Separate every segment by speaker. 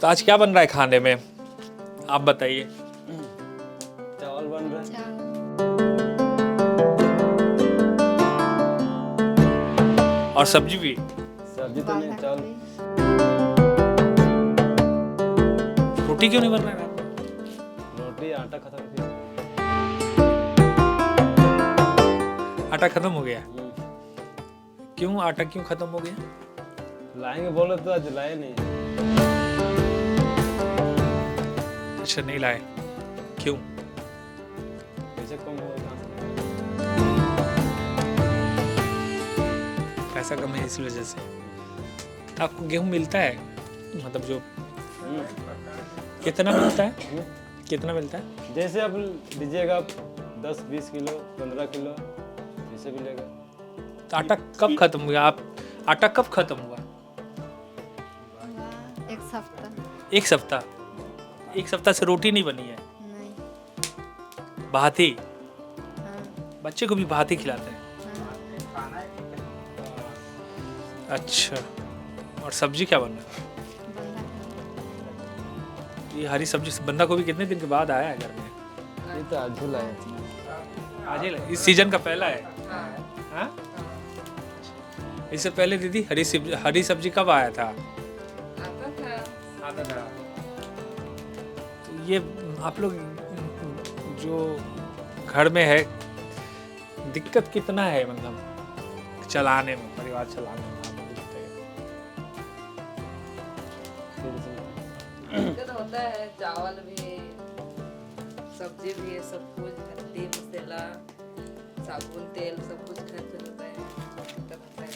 Speaker 1: तो आज क्या बन रहा है खाने में, आप बताइए।
Speaker 2: चावल बन रहा है।
Speaker 1: और सब्जी भी।
Speaker 2: सब्जी तो नहीं, चावल।
Speaker 1: रोटी क्यों नहीं बन रहा है रात में?
Speaker 2: रोटी आटा खत्म थी।
Speaker 1: आटा खत्म हो गया? क्यों आटा क्यों खत्म हो गया?
Speaker 2: लाएंगे बोले तो आज लाए नहीं।
Speaker 1: अच्छा नहीं लाए, क्यों?
Speaker 2: पैसे कम हो कहाँ से?
Speaker 1: पैसा कम है इस वजह से। आपको गेहूं मिलता है, मतलब जो कितना मिलता है? कितना मिलता है?
Speaker 2: जैसे आप लीजिएगा 10-20 किलो 15 किलो जैसे भी लेगा।
Speaker 1: तो आटा कब खत्म हुआ? आप आटा कब खत्म हुआ?
Speaker 3: एक सप्ताह।
Speaker 1: एक सप्ताह? एक सप्ताह से रोटी नहीं बनी है?
Speaker 3: नहीं।
Speaker 1: भाती?
Speaker 3: हाँ,
Speaker 1: बच्चे को भी भाती खिलाते हैं?
Speaker 3: हाँ,
Speaker 1: अच्छा। और सब्जी क्या बन रहा है?
Speaker 3: बंधा
Speaker 1: ये हरी सब्जी बंदा गोभी कितने दिन के बाद आया है घर में?
Speaker 2: ये तो आज ही लाए।
Speaker 1: आज ही इस सीजन का पहला है? हाँ? इससे पहले दीदी हरी सब्जी कब आया था? आता था। तो ये आप लोग जो घर में है, दिक्कत कितना है मतलब चलाने में, परिवार चलाने में? आप लोग बताइए।
Speaker 4: दिक्कत होता है, चावल भी, सब्जी भी है, सब कुछ, हल्दी मसाला, साबुन तेल सब कुछ खर्च होता है, दिक्कत होता है।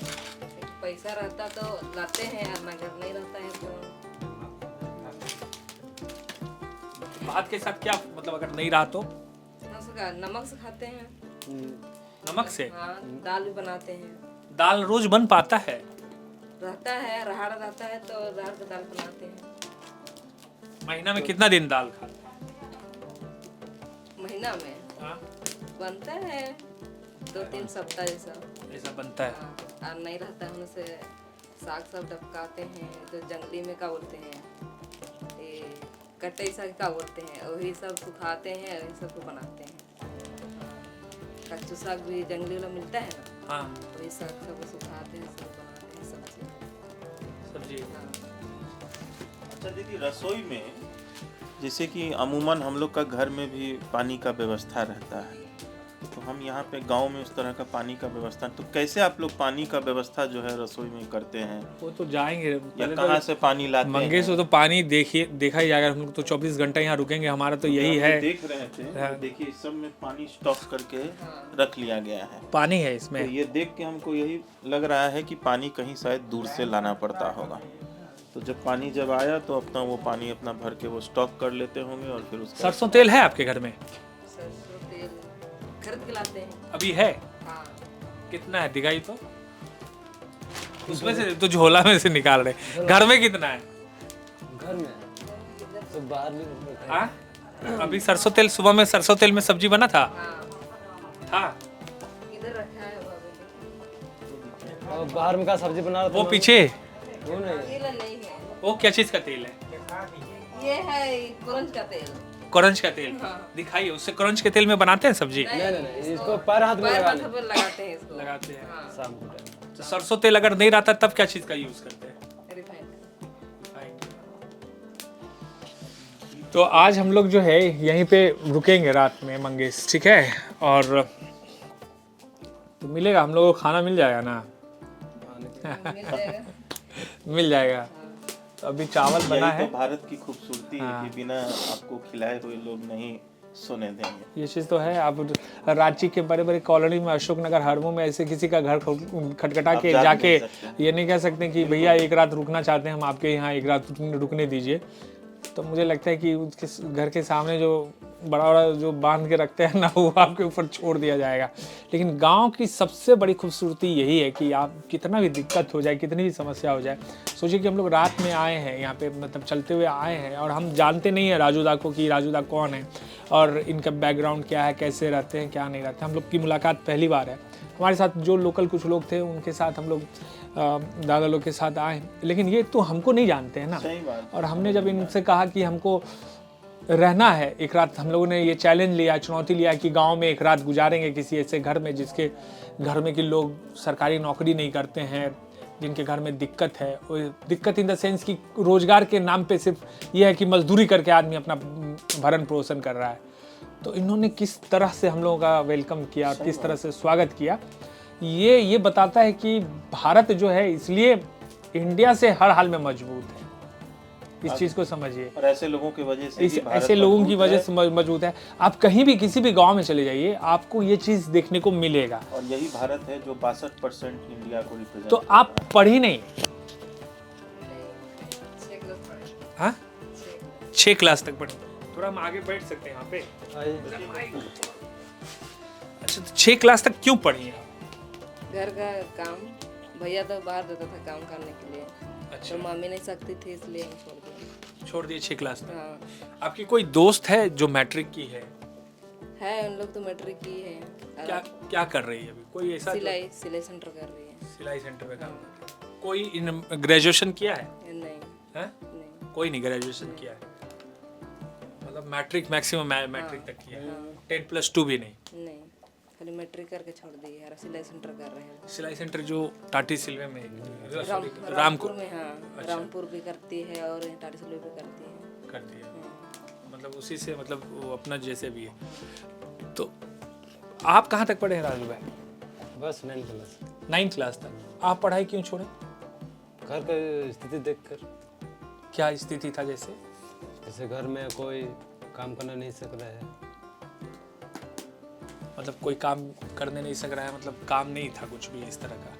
Speaker 4: पैसा रहता तो लाते हैं, अगर नहीं रहता है तो
Speaker 1: भात के साथ क्या मतलब, अगर नहीं रहा तो?
Speaker 4: नमक से खाते हैं।
Speaker 1: नमक से?
Speaker 4: हाँ, दाल भी बनाते हैं।
Speaker 1: दाल रोज बन पाता है?
Speaker 4: रहता है, राहड़ रहता है तो राहड़ का दाल बनाते हैं।
Speaker 1: महीना में कितना दिन दाल खाते हैं?
Speaker 4: महीना में
Speaker 1: हाँ?
Speaker 4: बनता है 2-3 सप्ताह जैसा।
Speaker 1: ऐसा बनता है?
Speaker 4: हाँ, और नहीं रहता है उनसे साग सब डबकाते हैं, जो जंगली में का बोलते हैं, ये कटई साग का बोलते हैं, वही सब सुखाते हैं, वही सब को बनाते हैं। कच्चू साग भी जंगली वाला मिलता है ना,
Speaker 1: हाँ।
Speaker 4: वही साग सब को सुखाते हैं, सब बनाते हैं सब्जी।
Speaker 1: सब्जी।
Speaker 4: हाँ।
Speaker 5: अच्छा दीदी, रसोई में जैसे कि अमूमन हम लोग का घर में भी पानी का व्यवस्था रहता है, तो हम यहाँ पे गांव में उस तरह का पानी का व्यवस्था, तो कैसे आप लोग पानी का व्यवस्था जो है रसोई में करते हैं,
Speaker 1: वो तो जाएंगे
Speaker 5: या
Speaker 1: पहले
Speaker 5: कहाँ
Speaker 1: तो
Speaker 5: से पानी लाते
Speaker 1: मंगे
Speaker 5: हैं?
Speaker 1: से तो पानी देखा ही जाएगा। हम लोग तो 24 घंटे यहाँ रुकेंगे, हमारा तो यही
Speaker 5: हम
Speaker 1: है।
Speaker 5: देख रहे थे,
Speaker 1: हाँ।
Speaker 5: देखिए इस सब में पानी स्टॉक करके रख लिया गया है।
Speaker 1: पानी है
Speaker 5: तो
Speaker 1: इसमें।
Speaker 5: ये देख के हमको यही लग रहा है कि पानी कहीं शायद दूर से लाना पड़ता होगा। तो जब पानी जब आया तो अपना वो पानी अपना भर के वो स्टॉक कर लेते होंगे और फिर उसका
Speaker 1: सरसों तेल है आपके घर में?
Speaker 4: सरसों तेल खरीद के लाते हैं।
Speaker 1: अभी है?
Speaker 4: हाँ,
Speaker 1: कितना है दिखाई तो? उसमें से तो झोला में से निकाल रहे। घर में कितना है?
Speaker 2: घर में तो बाहर नहीं।
Speaker 1: हाँ? अभी सरसों तेल, सुबह में सरसों तेल में सब्जी बना था?
Speaker 4: हाँ,
Speaker 1: था?
Speaker 4: इधर रखा है वो अभी।
Speaker 2: और बाहर में का सब्जी बना रहा
Speaker 1: वो पीछे
Speaker 2: वो नहीं।
Speaker 4: ये वाला नहीं है,
Speaker 1: वो क्या चीज का तेल है?
Speaker 4: ये है कुरंज का तेल।
Speaker 1: करंज का तेल? दिखाइए, उससे करंज के तेल में बनाते हैं सब्जी?
Speaker 2: नहीं, इसको पैर हाथ में
Speaker 4: पैर
Speaker 2: लगा
Speaker 4: माथा पर लगाते हैं इसको।
Speaker 1: लगाते हैं।
Speaker 4: हाँ,
Speaker 2: शाम को टाइम।
Speaker 1: तो सरसों तेल अगर नहीं रहता तब क्या चीज का यूज करते हैं?
Speaker 4: रिफाइंड।
Speaker 1: तो आज हम लोग जो है यहीं पे रुकेंगे रात में मंगेश, ठीक है? और तो मिलेगा, हम लोगों को खाना मिल जाएगा ना?
Speaker 4: मिल जाएगा।
Speaker 1: मिल जाएगा। तो अभी चावल बना
Speaker 5: यही
Speaker 1: है।
Speaker 5: तो भारत की खूबसूरती है
Speaker 1: हाँ।
Speaker 5: कि बिना आपको खिलाए हुए लोग नहीं सोने देंगे।
Speaker 1: ये चीज़ तो है। आप रांची के बड़े बड़े कॉलोनी में, अशोकनगर, हरमू में ऐसे किसी का घर खटखटा
Speaker 5: आप
Speaker 1: के
Speaker 5: जा भी
Speaker 1: जाके
Speaker 5: नहीं सकते।
Speaker 1: ये नहीं कह सकते कि भैया एक रात रुकना चाहते हैं, हम आपके यहाँ एक रात रुकने दीजिए। तो मुझे लगता है कि उसके घर के सामने जो बड़ा बड़ा जो बांध के रखते हैं ना, वो आपके ऊपर छोड़ दिया जाएगा। लेकिन गांव की सबसे बड़ी खूबसूरती यही है कि आप कितना भी दिक्कत हो जाए, कितनी भी समस्या हो जाए, सोचिए कि हम लोग रात में आए हैं यहाँ पे, मतलब चलते हुए आए हैं, और हम जानते नहीं हैं राजूदा को कि राजूदा कौन है और इनका बैकग्राउंड क्या है, कैसे रहते हैं, क्या नहीं रहते। हम लोग की मुलाकात पहली बार है। हमारे साथ जो लोकल कुछ लोग थे उनके साथ हम लोग दादा लोग के साथ आए, लेकिन ये तो हमको नहीं जानते हैं ना।
Speaker 5: सही बात।
Speaker 1: और हमने जब इनसे कहा कि हमको रहना है एक रात, हम लोगों ने ये चैलेंज लिया, चुनौती लिया कि गांव में एक रात गुजारेंगे किसी ऐसे घर में जिसके घर में कि लोग सरकारी नौकरी नहीं करते हैं, जिनके घर में दिक्कत है। और दिक्कत इन द सेंस कि रोजगार के नाम पे सिर्फ ये है कि मजदूरी करके आदमी अपना भरण पोषण कर रहा है। तो इन्होंने किस तरह से हम लोगों का वेलकम किया, किस तरह से स्वागत किया, ये बताता है कि भारत जो है इसलिए इंडिया से हर हाल में मजबूत है। इस चीज को समझिए।
Speaker 5: और ऐसे लोगों की वजह से ही भारत
Speaker 1: ऐसे लोगों की
Speaker 5: मजबूत
Speaker 1: वजह
Speaker 5: है।
Speaker 1: से मजबूत है। आप कहीं भी किसी भी गांव में चले जाइए, आपको ये चीज देखने को मिलेगा।
Speaker 5: और यही भारत है जो 62% इंडिया को रिप्रेजेंट
Speaker 1: तो आप पढ़ी नहीं?
Speaker 4: 6 क्लास पढ़े।
Speaker 1: हाँ, 6 क्लास तक पढ़ी। थोड़ा हम आगे बैठ सकते हैं यहाँ पे? अच्छा, तो 6 क्लास तक क्यों पढ़ी आप?
Speaker 4: घर का काम, भैया तो बाहर जाता था काम करने के लिए,
Speaker 1: अच्छा,
Speaker 4: तो मम्मी नहीं सकती थी इसलिए हम छोड़ दिया।
Speaker 1: छोड़ दिए 6 क्लास तक।
Speaker 4: हाँ,
Speaker 1: आपकी कोई दोस्त है जो मैट्रिक की है?
Speaker 4: उन लोग तो मैट्रिक की है।
Speaker 1: क्या क्या कर रही है अभी? कोई ऐसा
Speaker 4: सिलाई सेंटर कर रही है।
Speaker 1: सिलाई सेंटर में काम कर रही है? कोई ग्रेजुएशन किया है?
Speaker 4: नहीं
Speaker 1: हैं?
Speaker 4: नहीं।
Speaker 1: कोई नहीं ग्रेजुएशन किया है, मतलब मैट्रिक मैक्सिमम मैट्रिक तक किया है। 10+2 भी नहीं?
Speaker 4: नहीं, खाली मैट्रिक करके छोड़ दी है। सिलाई सेंटर कर रहे हैं।
Speaker 1: सिलाई सेंटर जो टाटी सिल्वे में,
Speaker 4: रामपुर में। हाँ, रामपुर भी करती है और टाटी सिल्वे भी करती है।
Speaker 1: करती है, मतलब उसी से, मतलब वो अपना जैसे भी है। तो आप कहाँ तक पढ़े हैं राजू भाई?
Speaker 2: बस 9 क्लास।
Speaker 1: 9 क्लास तक। आप पढ़ाई क्यों छोड़े?
Speaker 2: घर का स्थिति देखकर।
Speaker 1: क्या स्थिति था? जैसे
Speaker 2: जैसे घर में कोई काम करना नहीं सक रहा है।
Speaker 1: मतलब कोई काम करने नहीं सक रहा है, मतलब काम नहीं था कुछ भी इस तरह का।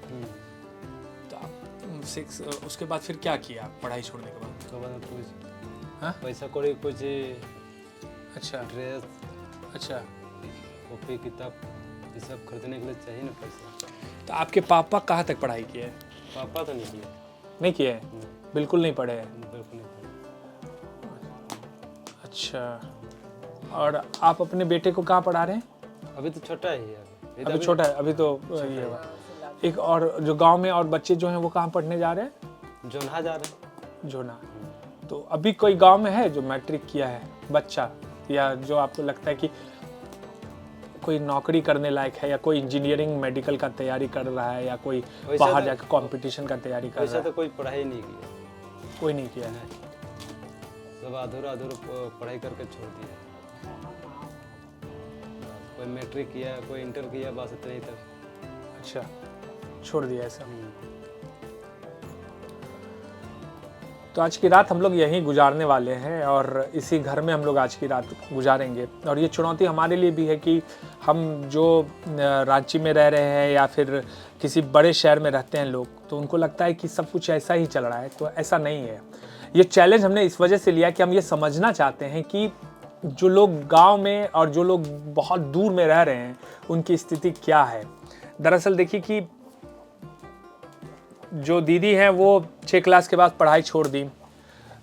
Speaker 1: तो आप 6 उसके बाद फिर क्या किया पढ़ाई छोड़ने के बाद?
Speaker 2: उसके बाद कुछ
Speaker 1: हाँ?
Speaker 2: पैसा कौड़ी, कुछ
Speaker 1: अच्छा
Speaker 2: ड्रेस,
Speaker 1: अच्छा।
Speaker 2: कॉपी किताब ये सब खरीदने के लिए चाहिए ना पैसा।
Speaker 1: तो आपके पापा कहाँ तक पढ़ाई किए हैं?
Speaker 2: पापा तो नहीं किए।
Speaker 1: नहीं किए हैं? बिल्कुल नहीं पढ़े हैं?
Speaker 2: बिल्कुल नहीं किए।
Speaker 1: अच्छा, और आप अपने बेटे को कहाँ पढ़ा रहे हैं?
Speaker 2: अभी तो छोटा ही है।
Speaker 1: अभी छोटा है, अभी तो ये हुआ। एक और जो गांव में और बच्चे जो हैं वो कहाँ पढ़ने जा रहे हैं?
Speaker 2: जोन्हा जा रहे हैं।
Speaker 1: जोना। तो अभी कोई गांव में है जो मैट्रिक किया है बच्चा, या जो आपको लगता है कि कोई नौकरी करने लायक है, या कोई इंजीनियरिंग मेडिकल का तैयारी कर रहा है, या कोई बाहर जाकर कंपटीशन का तैयारी कर रहा
Speaker 2: वैसा
Speaker 1: है?
Speaker 2: तो कोई पढ़ाई नहीं किया।
Speaker 1: कोई नहीं किया है।
Speaker 2: सब अधूरा पढ़ाई करके छोड़ दिया। कोई मैट्रिक किया, कोई इंटर किया, बस इतना ही तक।
Speaker 1: अच्छा, छोड़ दिया ऐसा। तो आज की रात हम लोग यहीं गुजारने वाले हैं, और इसी घर में हम लोग आज की रात गुजारेंगे। और ये चुनौती हमारे लिए भी है कि हम जो रांची में रह रहे हैं या फिर किसी बड़े शहर में रहते हैं लोग, तो उनको लगता है कि सब कुछ ऐसा ही चल रहा है, तो ऐसा नहीं है। ये चैलेंज हमने इस वजह से लिया कि हम ये समझना चाहते हैं कि जो लोग गांव में और जो लोग बहुत दूर में रह रहे हैं उनकी स्थिति क्या है। दरअसल देखिए कि जो दीदी हैं वो 6 क्लास के बाद पढ़ाई छोड़ दी,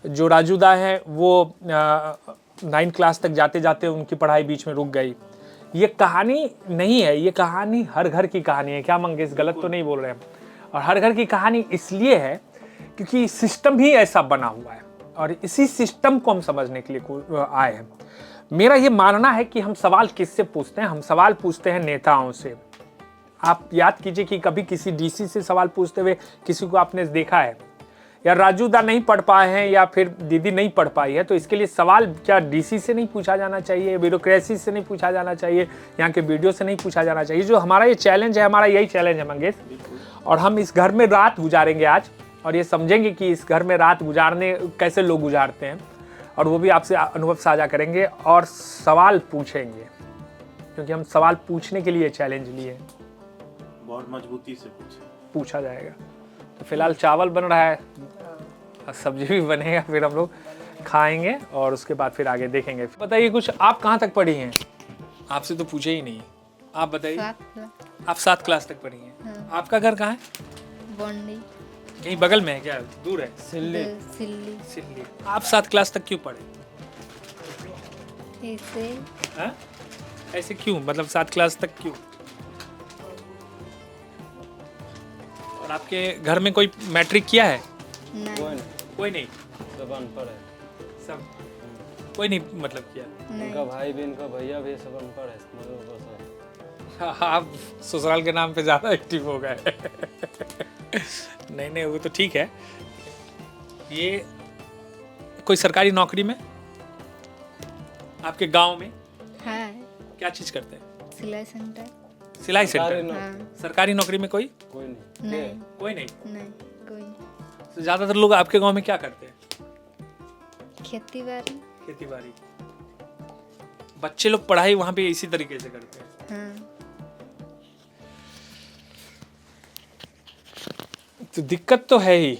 Speaker 1: जो राजूदा हैं वो 9 क्लास तक जाते जाते उनकी पढ़ाई बीच में रुक गई। ये कहानी नहीं है, ये कहानी हर घर की कहानी है। क्या मंगेश, गलत तो नहीं बोल रहे हैं? और हर घर की कहानी इसलिए है क्योंकि सिस्टम ही ऐसा बना हुआ है, और इसी सिस्टम को हम समझने के लिए आए हैं। मेरा ये मानना है कि हम सवाल किससे पूछते हैं? हम सवाल पूछते हैं नेताओं से। आप याद कीजिए कि कभी किसी डीसी से सवाल पूछते हुए किसी को आपने देखा है? या राजूदा नहीं पढ़ पाए हैं या फिर दीदी नहीं पढ़ पाई है, तो इसके लिए सवाल क्या डीसी से नहीं पूछा जाना चाहिए, ब्यूरोक्रेसी से नहीं पूछा जाना चाहिए, यहाँ के वीडियो से नहीं पूछा जाना चाहिए? जो हमारा ये चैलेंज है, हमारा यही चैलेंज है मंगेश। और हम इस घर में रात गुजारेंगे आज, और ये समझेंगे कि इस घर में रात गुजारने कैसे लोग गुजारते हैं, और वो भी आपसे अनुभव साझा करेंगे और सवाल पूछेंगे, क्योंकि हम सवाल पूछने के लिए चैलेंज लिए।
Speaker 5: बहुत मजबूती से
Speaker 1: पूछा जाएगा। तो फिलहाल चावल बन रहा है और सब्जी भी बनेगा, फिर हम लोग खाएंगे और उसके बाद फिर आगे देखेंगे। बताइए कुछ, आप कहाँ तक पढ़ी हैं? आपसे तो पूछे ही नहीं, आप बताइए।
Speaker 3: 7 क्लास।
Speaker 1: आप 7 क्लास तक पढ़ी हैं।
Speaker 3: हाँ।
Speaker 1: आपका घर कहाँ है?
Speaker 3: बॉन्डी।
Speaker 1: कहीं बगल में है क्या, दूर है?
Speaker 2: सिल्ली।
Speaker 3: सिल्ली।
Speaker 1: सिल्ली। आप 7 क्लास तक क्यों पढ़े?
Speaker 3: ऐसे
Speaker 1: हाँ? ऐसे क्यों, मतलब 7 क्लास तक क्यों? और आपके घर में कोई मैट्रिक किया है?
Speaker 3: नहीं
Speaker 2: कोई नहीं,
Speaker 1: कोई नहीं,
Speaker 2: सब अनपढ़ है।
Speaker 1: सब कोई नहीं मतलब किया।
Speaker 2: उनका भाई भी, इनका भैया भी सब अनपढ़ है, मम्मी पापा सब।
Speaker 1: हाँ, आप ससुराल के नाम पे ज़्यादा एक्टिव हो गए। नहीं नहीं, वो तो ठीक है। ये कोई सरकारी नौकरी में आपके गांव में
Speaker 3: है
Speaker 1: क्या चीज़ करते हैं?
Speaker 3: सिलाई सेंटर।
Speaker 1: सिलाई
Speaker 2: सरकारी
Speaker 1: सेंटर।
Speaker 3: हाँ
Speaker 1: सरकारी नौकरी में कोई
Speaker 2: कोई नहीं।
Speaker 3: नहीं
Speaker 1: कोई नहीं।
Speaker 3: नहीं कोई नहीं।
Speaker 1: तो ज़्यादातर लोग आपके गांव में क्या करते हैं?
Speaker 3: खेती बाड़ी।
Speaker 1: खेती बाड़ी। बच्चे लोग पढ़ाई वहाँ पे इसी तरीके से करते हैं।
Speaker 3: हाँ
Speaker 1: तो दिक्कत तो है ही।